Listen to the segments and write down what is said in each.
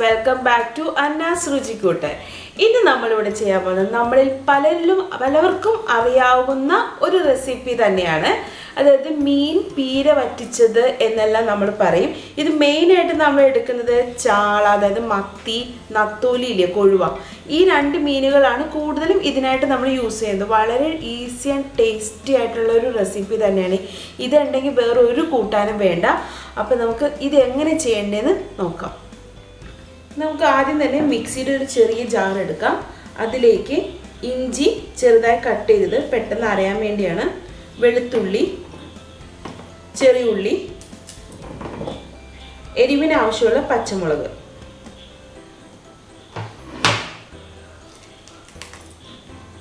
welcome back to sRuchikootu. ഇന്ന് നമ്മൾ ഇവിടെ ചെയ്യാൻ പോകുന്നത് നമ്മളിൽ പലർക്കും അറിയാവുന്ന ഒരു റെസിപ്പി തന്നെയാണ്. അതായത് മീൻ പീര വറ്റിച്ചത് എന്നെല്ലാം നമ്മൾ പറയും. ഇത് മെയിൻ ആയിട്ട് നമ്മൾ എടുക്കുന്നത് ചാള, അതായത് മത്തി, നത്തോലി ഇല്ലേ, കൊഴുവ, ഈ രണ്ട് മീനുകളാണ് കൂടുതലും ഇതിനായിട്ട് നമ്മൾ യൂസ് ചെയ്യുന്നത്. വളരെ ഈസി ആൻഡ് ടേസ്റ്റി ആയിട്ടുള്ള ഒരു റെസിപ്പി തന്നെയാണ്. ഇതുണ്ടെങ്കിൽ വേറെ ഒരു കൂട്ടാനും വേണ്ട. അപ്പോൾ നമുക്ക് ഇത് എങ്ങനെ ചെയ്യേണ്ടതെന്ന് നോക്കാം. നമുക്ക് ആദ്യം തന്നെ മിക്സിയുടെ ഒരു ചെറിയ ജാർ എടുക്കാം. അതിലേക്ക് ഇഞ്ചി ചെറുതായി കട്ട് ചെയ്തത് പെട്ടെന്ന് അറിയാൻ വേണ്ടിയാണ്, വെളുത്തുള്ളി, ചെറിയ ഉള്ളി, എരിവിന് ആവശ്യമുള്ള പച്ചമുളക്,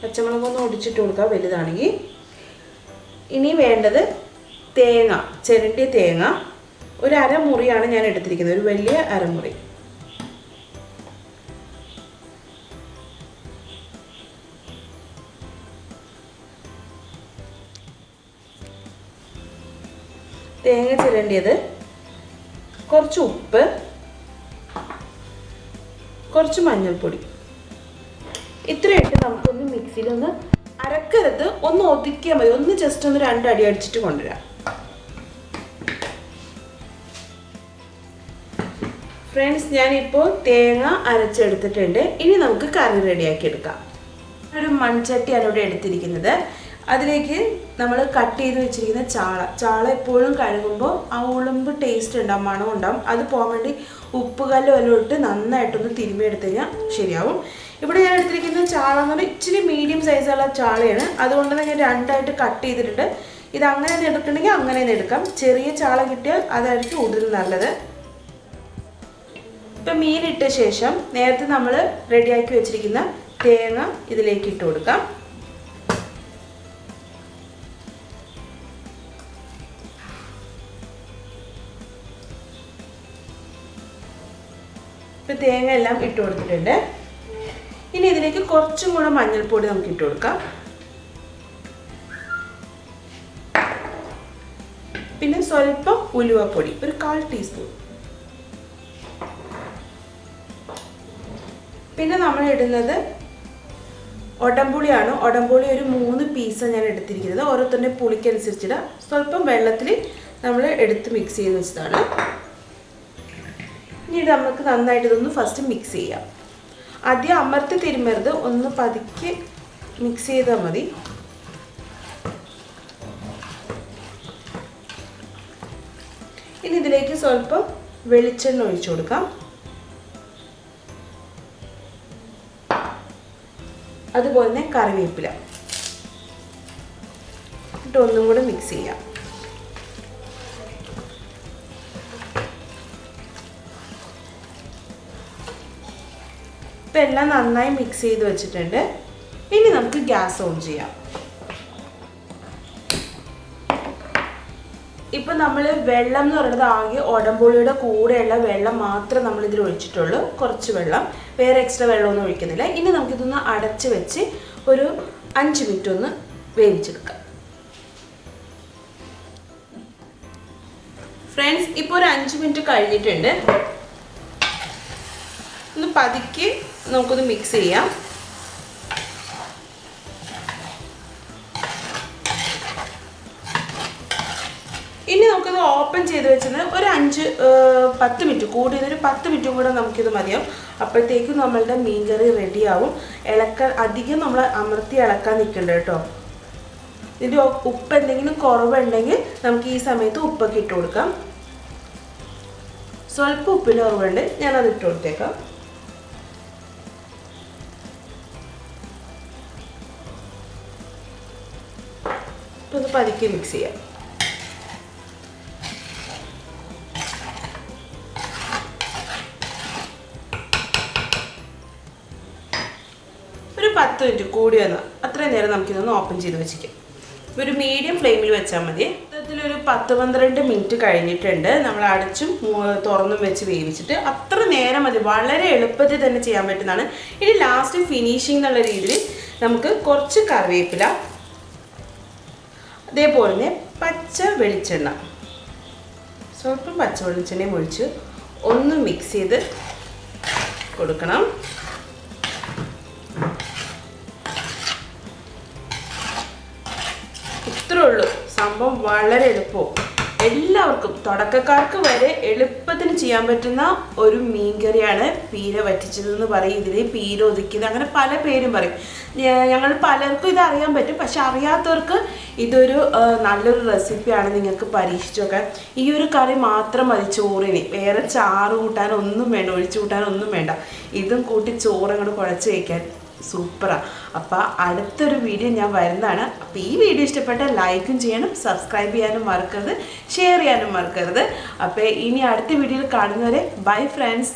പച്ചമുളക് ഒന്ന് ഒടിച്ചിട്ട് കൊടുക്കുക വലുതാണെങ്കിൽ. ഇനി വേണ്ടത് തേങ്ങ, ചിരണ്ടിയ തേങ്ങ ഒരു അരമുറിയാണ് ഞാൻ എടുത്തിരിക്കുന്നത്, ഒരു വലിയ അരമുറി. തേങ്ങ ചിരണ്ടിയത്, കുറച്ച് ഉപ്പ്, കുറച്ച് മഞ്ഞൾപ്പൊടി, ഇത്രയിട്ട് നമുക്കൊന്ന് മിക്സിയിലൊന്ന് അരക്കരുത്, ഒന്ന് ഒതുക്കിയാൽ മതി. ഒന്ന് ജസ്റ്റ് ഒന്ന് രണ്ടടി അടിച്ചിട്ട് കൊണ്ടുവരാം. ഫ്രണ്ട്സ്, ഞാനിപ്പോൾ തേങ്ങ അരച്ചെടുത്തിട്ടുണ്ട്. ഇനി നമുക്ക് കറി റെഡിയാക്കി എടുക്കാം. ഒരു മൺചട്ടിയാണ് ഇവിടെ എടുത്തിരിക്കുന്നത്. അതിലേക്ക് നമ്മൾ കട്ട് ചെയ്ത് വെച്ചിരിക്കുന്ന ചാള എപ്പോഴും കഴുകുമ്പോൾ ആ ഉളുമ്പ് ടേസ്റ്റ് ഉണ്ടാവും, മണം ഉണ്ടാവും. അത് പോകാൻ വേണ്ടി ഉപ്പുകല്ല് വല്ലതും ഇട്ട് നന്നായിട്ടൊന്ന് തിരുമ്മി എടുത്തു കഴിഞ്ഞാൽ ശരിയാവും. ഇവിടെ ഞാൻ എടുത്തിരിക്കുന്ന ചാള എന്ന് പറഞ്ഞാൽ ഇച്ചിരി മീഡിയം സൈസുള്ള ചാളയാണ്. അതുകൊണ്ട് തന്നെ ഞാൻ രണ്ടായിട്ട് കട്ട് ചെയ്തിട്ടുണ്ട്. ഇത് അങ്ങനെ എടുക്കണമെങ്കിൽ അങ്ങനെ എടുക്കാം. ചെറിയ ചാള കിട്ടിയാൽ അതായിരിക്കും കൂടുതൽ നല്ലത്. ഇപ്പം മീനിട്ട ശേഷം നേരത്തെ നമ്മൾ റെഡിയാക്കി വെച്ചിരിക്കുന്ന തേങ്ങ ഇതിലേക്ക് ഇട്ട് കൊടുക്കാം. ഇപ്പം തേങ്ങ എല്ലാം ഇട്ട് കൊടുത്തിട്ടുണ്ട്. ഇനി ഇതിലേക്ക് കുറച്ചും കൂടെ മഞ്ഞൾപ്പൊടി നമുക്ക് ഇട്ട് കൊടുക്കാം. പിന്നെ സ്വല്പം ഉലുവപ്പൊടി, ഒരു 1/4 ടീസ്പൂൺ. പിന്നെ നമ്മൾ ഇടുന്നത് ഒടംപുളിയാണ്. ഒടംപുളി ഒരു 3 പീസ് ഞാൻ എടുത്തിരിക്കുന്നത്. ഓരോരുത്തരുടെ പുളിക്കനുസരിച്ചിട്ട് സ്വല്പം വെള്ളത്തിൽ നമ്മൾ എടുത്ത് മിക്സ് ചെയ്ത് വെച്ചതാണ്. ഇനി ഇത് നമുക്ക് നന്നായിട്ട് ഇതൊന്ന് ഫസ്റ്റ് മിക്സ് ചെയ്യാം. ആദ്യം അമർത്തി തിരുമരുത്, ഒന്ന് പതുക്കെ മിക്സ് ചെയ്താൽ മതി. ഇനി ഇതിലേക്ക് സ്വല്പം വെളിച്ചെണ്ണ ഒഴിച്ചു കൊടുക്കാം. അതുപോലെ തന്നെ കറിവേപ്പില ഇട്ട് ഒന്നും കൂടെ മിക്സ് ചെയ്യാം. ഇപ്പം എല്ലാം നന്നായി മിക്സ് ചെയ്ത് വെച്ചിട്ടുണ്ട്. ഇനി നമുക്ക് ഗ്യാസ് ഓൺ ചെയ്യാം. ഇപ്പം നമ്മൾ വെള്ളം എന്ന് പറയുന്നത് ആകെ ഒടംപുളിയുടെ കൂടെയുള്ള വെള്ളം മാത്രം നമ്മൾ ഇതിൽ ഒഴിച്ചിട്ടുള്ളൂ, കുറച്ച് വെള്ളം, വേറെ എക്സ്ട്രാ വെള്ളമൊന്നും ഒഴിക്കുന്നില്ല. ഇനി നമുക്കിതൊന്ന് അടച്ച് വെച്ച് ഒരു 5 മിനിറ്റ് ഒന്ന് വേവിച്ചെടുക്കാം. ഫ്രണ്ട്സ്, ഇപ്പോൾ ഒരു 5 മിനിറ്റ് കഴിഞ്ഞിട്ടുണ്ട്. ഒന്ന് പതുക്കെ നമുക്കൊന്ന് മിക്സ് ചെയ്യാം. ഇനി നമുക്കിത് ഓപ്പൺ ചെയ്ത് വെച്ചത് ഒരു 5-10 മിനിറ്റ്, കൂടിയതൊരു 10 മിനിറ്റും കൂടെ നമുക്കിത് മതിയാവും. അപ്പോഴത്തേക്കും നമ്മളുടെ മീൻകറി റെഡിയാവും. അധികം നമ്മൾ അമർത്തി ഇളക്കാൻ നിൽക്കണ്ട കേട്ടോ. ഇതിൻ്റെ ഉപ്പ് എന്തെങ്കിലും കുറവുണ്ടെങ്കിൽ നമുക്ക് ഈ സമയത്ത് ഉപ്പൊക്കെ ഇട്ട് കൊടുക്കാം. സ്വല്പം ഉപ്പിൻ്റെ കുറവുണ്ട്, ഞാനത് ഇട്ട് കൊടുത്തേക്കാം. ഒന്ന് പതുക്കെ മിക്സ് ചെയ്യാം. ഒരു 10 മിനിറ്റ് കൂടി വന്നാൽ അത്രയും നേരം നമുക്കിതൊന്ന് ഓപ്പൺ ചെയ്ത് വെച്ചിരിക്കാം. ഒരു മീഡിയം ഫ്ലെയിമിൽ വെച്ചാൽ മതി. ഇതിലൊരു 10-12 മിനിറ്റ് കഴിഞ്ഞിട്ടുണ്ട്. നമ്മൾ അടച്ചും തുറന്നും വെച്ച് വേവിച്ചിട്ട് അത്ര നേരം മതി. വളരെ എളുപ്പത്തിൽ തന്നെ ചെയ്യാൻ പറ്റുന്നതാണ്. ഇനി ലാസ്റ്റ് ഫിനിഷിംഗ് എന്നുള്ള രീതിയിൽ നമുക്ക് കുറച്ച് കറിവേപ്പില, അതേപോലെ തന്നെ പച്ച വെളിച്ചെണ്ണ, സ്വല്പം പച്ച വെളിച്ചെണ്ണയും ഒഴിച്ച് ഒന്ന് മിക്സ് ചെയ്ത് കൊടുക്കണം. ഇത്രേ ഉള്ളൂ. സംഭവം വളരെ എളുപ്പവും എല്ലാവർക്കും തുടക്കക്കാർക്ക് വരെ എളുപ്പത്തിന് ചെയ്യാൻ പറ്റുന്ന ഒരു മീൻകറിയാണ് പീര വറ്റിച്ചതെന്ന് പറയും. ഇതിൽ പീര ഒതുക്കിയത് അങ്ങനെ പല പേരും പറയും. ഞങ്ങൾ പലർക്കും ഇത് അറിയാൻ പറ്റും. പക്ഷെ അറിയാത്തവർക്ക് ഇതൊരു നല്ലൊരു റെസിപ്പിയാണ്. നിങ്ങൾക്ക് പരീക്ഷിച്ചു നോക്കാൻ. ഈ ഒരു കറി മാത്രം മതി ചോറിന്. വേറെ ചാറ് കൂട്ടാനൊന്നും വേണ്ട, ഒഴിച്ചു കൂട്ടാനൊന്നും വേണ്ട. ഇതും കൂട്ടി ചോറ് അങ്ങോട്ട് കുഴച്ച് വയ്ക്കാൻ സൂപ്പറാണ്. അപ്പോൾ അടുത്തൊരു വീഡിയോ ഞാൻ വരുന്നതാണ്. അപ്പോൾ ഈ വീഡിയോ ഇഷ്ടപ്പെട്ടാൽ ലൈക്കും ചെയ്യണം, സബ്സ്ക്രൈബ് ചെയ്യാനും മറക്കരുത്, ഷെയർ ചെയ്യാനും മറക്കരുത്. അപ്പോൾ ഇനി അടുത്ത വീഡിയോയിൽ കാണുന്നവരെ ബൈ ഫ്രണ്ട്സ്.